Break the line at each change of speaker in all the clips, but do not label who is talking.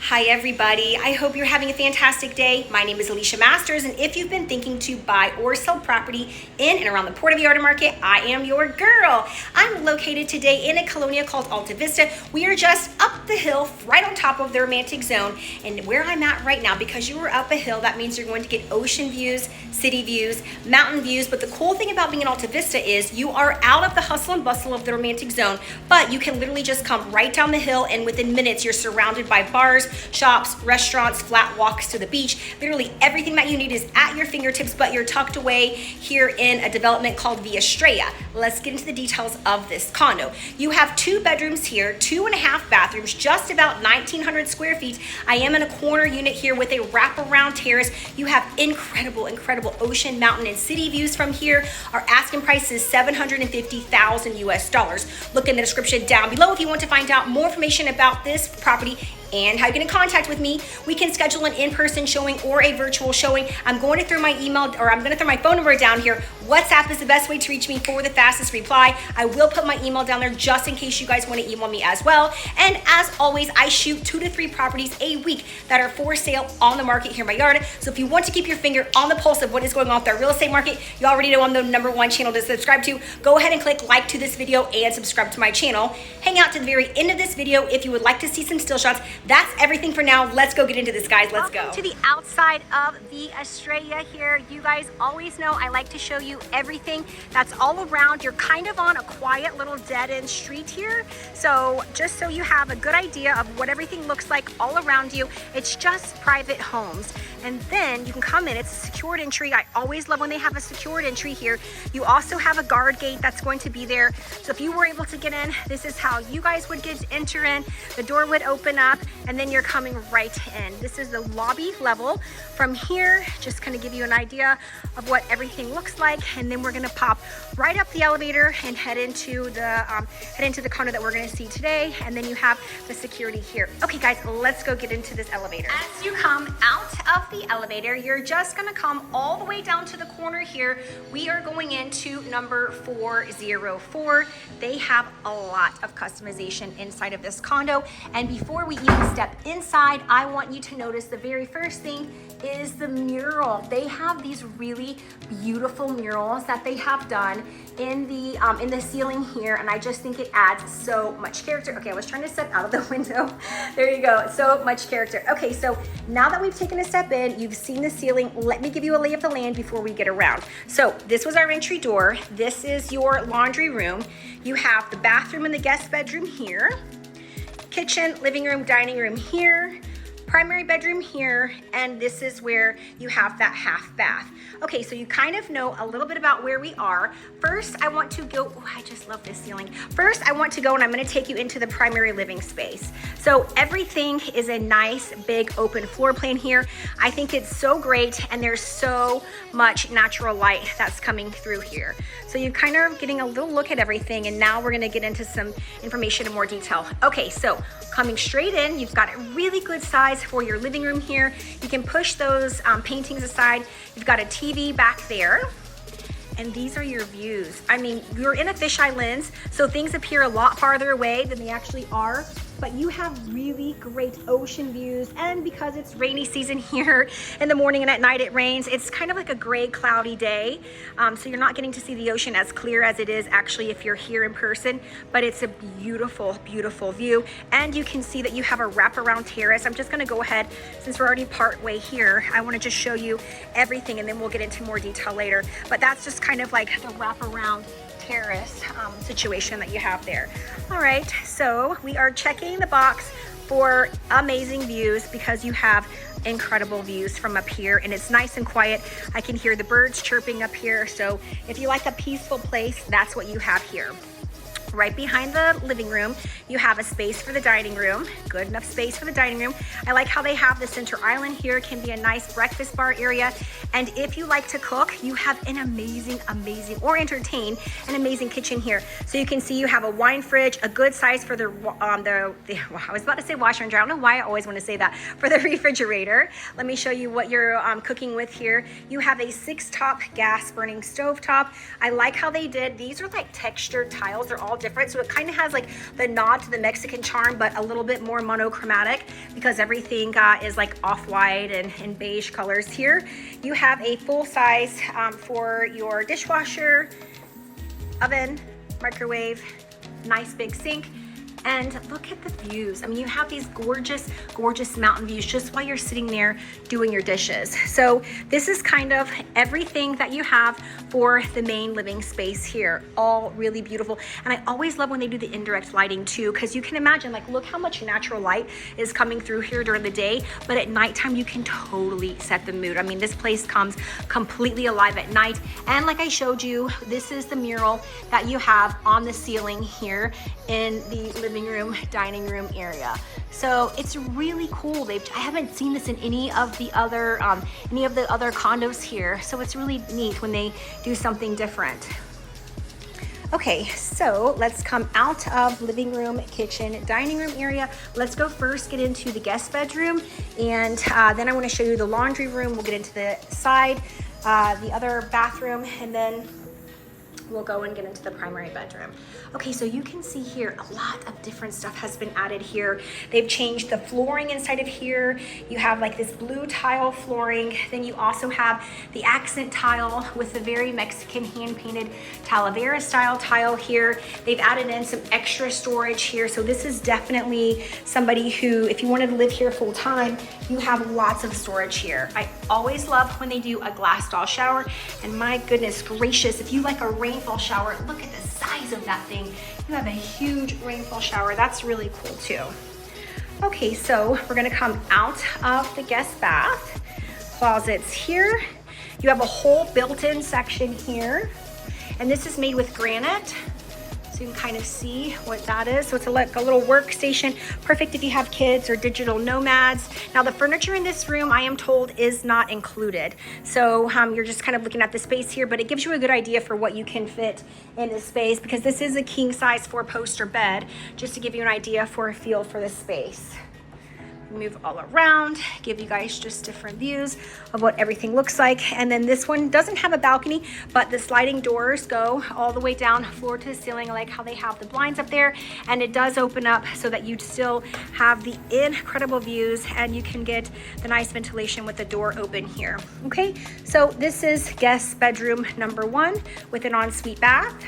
Hi everybody, I hope you're having a fantastic day. My name is Alicia Masters, and if you've been thinking to buy or sell property in and around the Puerto Vallarta market, I am your girl. I'm located today in a colonia called Alta Vista. We are just up the hill, right on top of the romantic zone, and where I'm at right now, because you are up a hill, that means you're going to get ocean views, city views, mountain views, but the cool thing about being in Alta Vista is you are out of the hustle and bustle of the romantic zone, but you can literally just come right down the hill, and within minutes you're surrounded by bars, shops, restaurants, flat walks to the beach. Literally everything that you need is at your fingertips, but you're tucked away here in a development called the Estrella. Let's get into the details of this condo. You have 2 bedrooms here, 2.5 bathrooms, just about 1,900 square feet. I am in a corner unit here with a wraparound terrace. You have incredible ocean, mountain, and city views from here. Our asking price is $750,000 US. Look in the description down below if you want to find out more information about this property and how you get in contact with me. We can schedule an in-person showing or a virtual showing. I'm going to throw my email, or I'm going to throw my phone number down here. WhatsApp is the best way to reach me for the fastest reply. I will put my email down there just in case you guys want to email me as well. And as always, I shoot 2 to 3 properties a week that are for sale on the market here in Vallarta. So if you want to keep your finger on the pulse of what is going on with our real estate market, you already know I'm the #1 channel to subscribe to. Go ahead and click like to this video and subscribe to my channel. Hang out to the very end of this video if you would like to see some still shots. That's everything for now. Let's go get into this, guys. Let's go. To the outside of the Estrella here. You guys always know I like to show you everything that's all around. You're kind of on a quiet little dead-end street here. So just so you have a good idea of what everything looks like all around you, it's just private homes. And then you can come in. It's a secured entry. I always love when they have a secured entry here. You also have a guard gate that's going to be there. So if you were able to get in, this is how you guys would enter in. The door would open up, and then you're coming right in. This is the lobby level. From here, just kind of give you an idea of what everything looks like, and then we're gonna pop right up the elevator and head into the condo that we're gonna see today. And then you have the security here. Okay, guys, let's go get into this elevator. As you come out of the elevator, you're just gonna come all the way down to the corner here. We are going into number 404. They have a lot of customization inside of this condo, and before we even step inside, I want you to notice the very first thing is the mural. They have these really beautiful murals that they have done in the ceiling here, and I just think it adds so much character. Okay, I was trying to step out of the window. There you go, so much character. Okay, so now that we've taken a step in, you've seen the ceiling, let me give you a lay of the land before we get around. So this was our entry door. This is your laundry room. You have the bathroom and the guest bedroom here, kitchen, living room, dining room here, primary bedroom here, and this is where you have that half bath. Okay, so you kind of know a little bit about where we are. First, I want to go, oh, I just love this ceiling. First, I want to go and I'm gonna take you into the primary living space. So everything is a nice, big, open floor plan here. I think it's so great, and there's so much natural light that's coming through here. So you're kind of getting a little look at everything, and now we're gonna get into some information in more detail. Okay, so coming straight in, you've got a really good size for your living room here. You can push those paintings aside. You've got a TV back there, and these are your views. I mean, you're in a fisheye lens, so things appear a lot farther away than they actually are, but you have really great ocean views. And because it's rainy season here in the morning and at night it rains, it's kind of like a gray, cloudy day. So you're not getting to see the ocean as clear as it is actually if you're here in person, but it's a beautiful, beautiful view. And you can see that you have a wraparound terrace. I'm just gonna go ahead, since we're already part way here, I wanna just show you everything, and then we'll get into more detail later. But that's just kind of like the wraparound terrace situation that you have there. All right, so we are checking the box for amazing views because you have incredible views from up here, and it's nice and quiet. I can hear the birds chirping up here. So if you like a peaceful place, that's what you have here. Right behind the living room, you have a space for the dining room. Good enough space for the dining room. I like how they have the center island here. It can be a nice breakfast bar area. And if you like to cook, you have an amazing, or entertain, an amazing kitchen here. So you can see you have a wine fridge, a good size for the I was about to say washer and dryer. I don't know why I always want to say that. For the refrigerator. Let me show you what you're cooking with here. You have a 6-top gas burning stove top. I like how they did, these are like textured tiles. They're all different. So it kind of has like the nod to the Mexican charm, but a little bit more monochromatic because everything is like off-white and beige colors here. You have a full size for your dishwasher, oven, microwave, nice big sink. And look at the views. I mean, you have these gorgeous, gorgeous mountain views just while you're sitting there doing your dishes. So this is kind of everything that you have for the main living space here. All really beautiful. And I always love when they do the indirect lighting too, because you can imagine, like, look how much natural light is coming through here during the day, but at nighttime you can totally set the mood. I mean, this place comes completely alive at night. And like I showed you, this is the mural that you have on the ceiling here in the living room, dining room area. So it's really cool. I haven't seen this in any of the other condos here. So it's really neat when they do something different. Okay, so let's come out of living room, kitchen, dining room area. Let's go first get into the guest bedroom, and then I want to show you the laundry room. We'll get into the side, the other bathroom, and then we'll go and get into the primary bedroom. Okay, so you can see here a lot of different stuff has been added here. They've changed the flooring inside of here. You have like this blue tile flooring. Then you also have the accent tile with the very Mexican hand-painted Talavera style tile here. They've added in some extra storage here. So this is definitely somebody who, if you wanted to live here full time, you have lots of storage here. I always love when they do a glass stall shower, and my goodness gracious, if you like a rainfall shower, look at the size of that thing. You have a huge rainfall shower. That's really cool too. Okay, so we're gonna come out of the guest bath. Closets here. You have a whole built-in section here, and this is made with granite. So you can kind of see what that is. So it's like a little workstation, perfect if you have kids or digital nomads. Now the furniture in this room, I am told, is not included. So you're just kind of looking at the space here, but it gives you a good idea for what you can fit in this space, because this is a king size 4-poster bed, just to give you an idea for a feel for the space. Move all around, give you guys just different views of what everything looks like. And then this one doesn't have a balcony, but the sliding doors go all the way down floor to the ceiling. I like how they have the blinds up there, and it does open up so that you still have the incredible views, and you can get the nice ventilation with the door open here. Okay, so this is guest bedroom number 1 with an ensuite bath.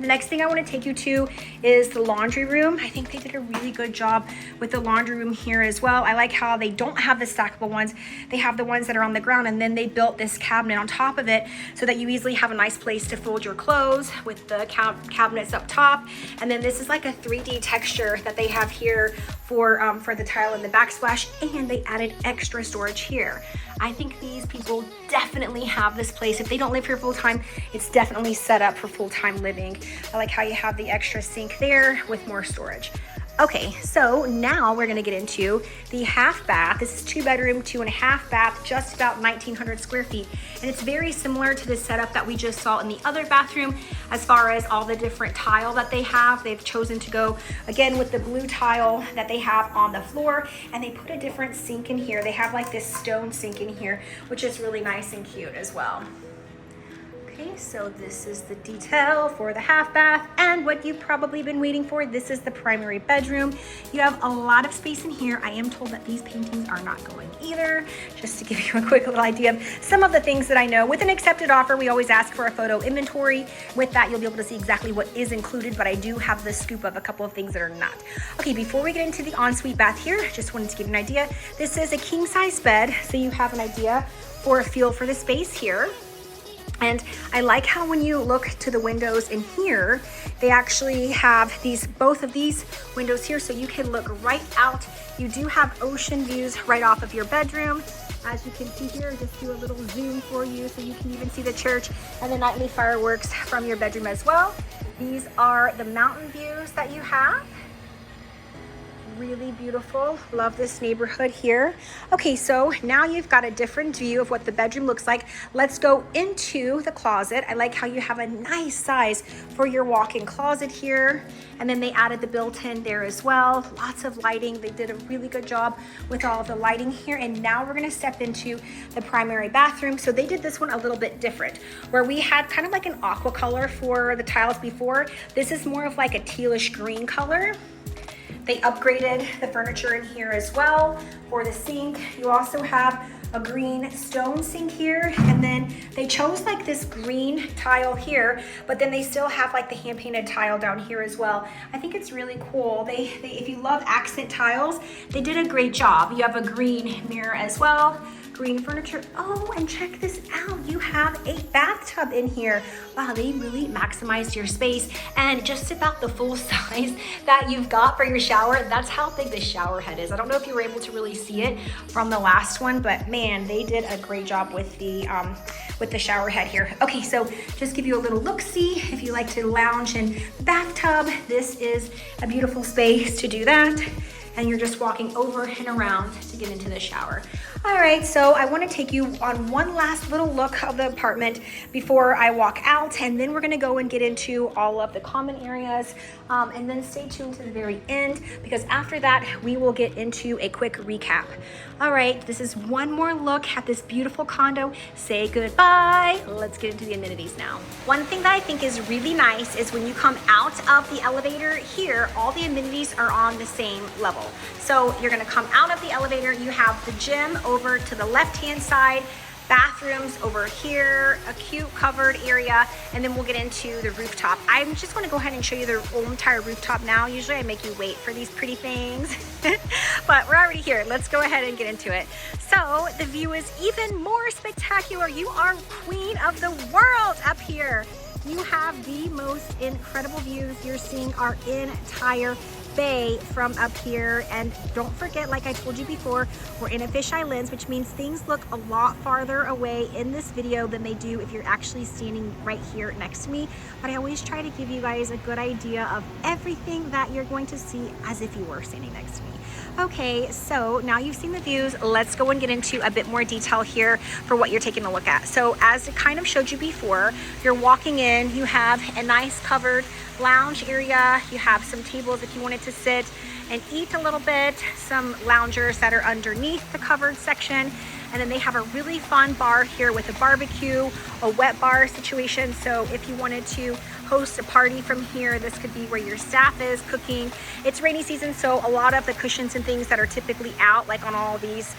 The next thing I want to take you to is the laundry room. I think they did a really good job with the laundry room here as well. I like how they don't have the stackable ones. They have the ones that are on the ground, and then they built this cabinet on top of it so that you easily have a nice place to fold your clothes with the cabinets up top. And then this is like a 3D texture that they have here for the tile and the backsplash, and they added extra storage here. I think these people definitely have this place. If they don't live here full time, it's definitely set up for full-time living. I like how you have the extra sink there with more storage. Okay, so now we're gonna get into the half bath. This is 2-bedroom, 2.5 bath, just about 1,900 square feet. And it's very similar to the setup that we just saw in the other bathroom as far as all the different tile that they have. They've chosen to go, again, with the blue tile that they have on the floor, and they put a different sink in here. They have like this stone sink in here, which is really nice and cute as well. Okay, so this is the detail for the half bath, and what you've probably been waiting for, this is the primary bedroom. You have a lot of space in here. I am told that these paintings are not going either, just to give you a quick little idea of some of the things that I know. With an accepted offer, we always ask for a photo inventory. With that, you'll be able to see exactly what is included, but I do have the scoop of a couple of things that are not. Okay, before we get into the ensuite bath here, just wanted to give you an idea. This is a king size bed, so you have an idea for a feel for the space here. And I like how when you look to the windows in here, they actually have both of these windows here, so you can look right out. You do have ocean views right off of your bedroom. As you can see here, just do a little zoom for you so you can even see the church and the nightly fireworks from your bedroom as well. These are the mountain views that you have. really beautiful. Love this neighborhood here. Okay, so now you've got a different view of what the bedroom looks like. Let's go into the closet. I like how you have a nice size for your walk-in closet here. And then they added the built-in there as well. Lots of lighting. They did a really good job with all of the lighting here. And now we're gonna step into the primary bathroom. So they did this one a little bit different, where we had kind of like an aqua color for the tiles before. This is more of like a tealish green color. They upgraded the furniture in here as well. For the sink, you also have a green stone sink here, and then they chose like this green tile here, but then they still have like the hand painted tile down here as well. I think it's really cool. They if you love accent tiles, they did a great job. You have a green mirror as well, green furniture. Oh, and check this out. You have a bathtub in here. Wow, they really maximized your space, and just about the full size that you've got for your shower. That's how big the shower head is. I don't know if you were able to really see it from the last one, but man, they did a great job with the shower head here. Okay, so just give you a little look-see. If you like to lounge in the bathtub, this is a beautiful space to do that. And you're just walking over and around to get into the shower. All right, so I want to take you on one last little look of the apartment before I walk out, and then we're going to go and get into all of the common areas, and then stay tuned to the very end, because after that we will get into a quick recap. All right, this is one more look at this beautiful condo. Say goodbye. Let's get into the amenities now. One thing that I think is really nice is when you come out of the elevator here, all the amenities are on the same level. So you're going to come out of the elevator, you have the gym over to the left-hand side, bathrooms over here, a cute covered area, and then we'll get into the rooftop. I'm just going to go ahead and show you the whole entire rooftop now. Usually I make you wait for these pretty things, but we're already here. Let's go ahead and get into it. So the view is even more spectacular. You are queen of the world up here. You have the most incredible views. You're seeing our entire bay from up here, and don't forget, like I told you before, we're in a fisheye lens, which means things look a lot farther away in this video than they do if you're actually standing right here next to me. But I always try to give you guys a good idea of everything that you're going to see as if you were standing next to me. Okay, so now you've seen the views, let's go and get into a bit more detail here for what you're taking a look at. So as I kind of showed you before, you're walking in, you have a nice covered lounge area. You have some tables if you wanted to sit and eat a little bit, some loungers that are underneath the covered section. And then they have a really fun bar here with a barbecue, a wet bar situation. So if you wanted to host a party from here, this could be where your staff is cooking. It's rainy season, so a lot of the cushions and things that are typically out, like on all these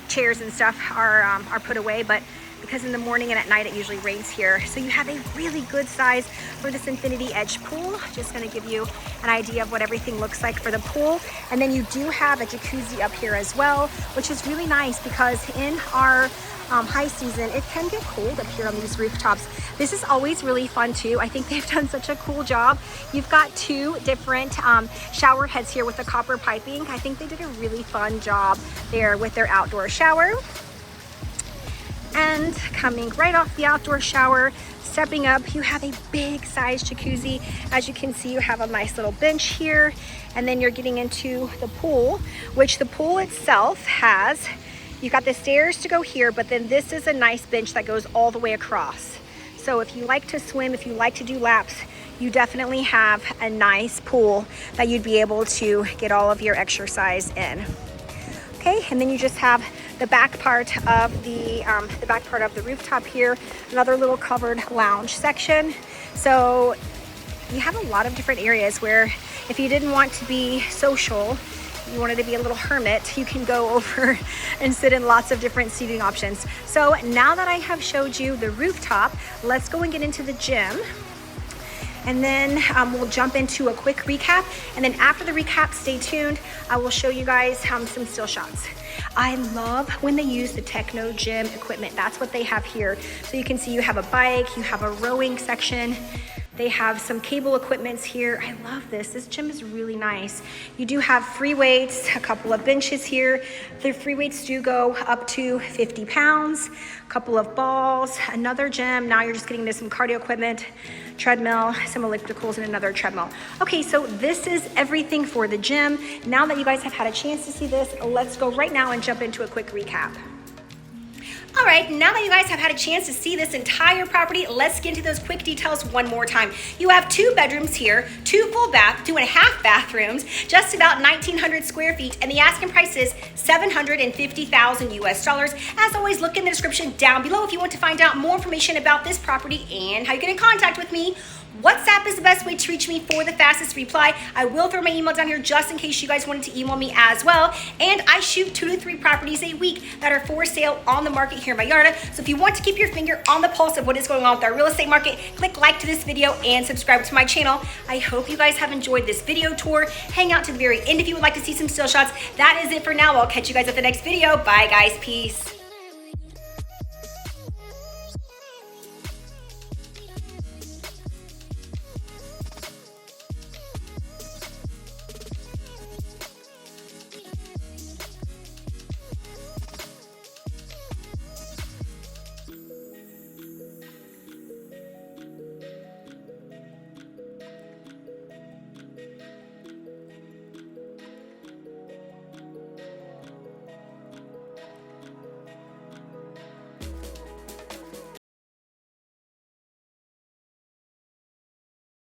chairs and stuff, are put away. But because in the morning and at night it usually rains here. So you have a really good size for this infinity edge pool. Just gonna give you an idea of what everything looks like for the pool. And then you do have a jacuzzi up here as well, which is really nice because in our high season, it can get cold up here on these rooftops. This is always really fun too. I think they've done such a cool job. You've got two different shower heads here with the copper piping. I think they did a really fun job there with their outdoor shower. And coming right off the outdoor shower, stepping up, you have a big size jacuzzi. As you can see, you have a nice little bench here, and then you're getting into the pool, which the pool itself has, you've got the stairs to go here, but then this is a nice bench that goes all the way across. So if you like to swim, if you like to do laps, you definitely have a nice pool that you'd be able to get all of your exercise in. Okay, and then you just have the back part of the rooftop here, another little covered lounge section. So you have a lot of different areas where if you didn't want to be social, you wanted to be a little hermit, you can go over and sit in lots of different seating options. So now that I have showed you the rooftop, let's go and get into the gym. And then we'll jump into a quick recap. And then after the recap, stay tuned. I will show you guys some still shots. I love when they use the techno gym equipment. That's what they have here. So you can see you have a bike, you have a rowing section. They have some cable equipments here. I love this. This gym is really nice. You do have free weights, a couple of benches here. The free weights do go up to 50 pounds, a couple of balls, another gym. Now you're just getting into some cardio equipment, treadmill, some ellipticals, and another treadmill. Okay, so this is everything for the gym. Now that you guys have had a chance to see this, let's go right now and jump into a quick recap. All right, now that you guys have had a chance to see this entire property, let's get into those quick details one more time. You have 2 bedrooms here, 2 full bath, 2.5 bathrooms, just about 1,900 square feet, and the asking price is $750,000 US. As always, look in the description down below if you want to find out more information about this property and how you get in contact with me. WhatsApp is the best way to reach me for the fastest reply. I will throw my email down here just in case you guys wanted to email me as well. And I shoot 2 to 3 properties a week that are for sale on the market here in Vallarta. So if you want to keep your finger on the pulse of what is going on with our real estate market, click like to this video and subscribe to my channel. I hope you guys have enjoyed this video tour. Hang out to the very end if you would like to see some still shots. That is it for now. I'll catch you guys at the next video. Bye guys, peace.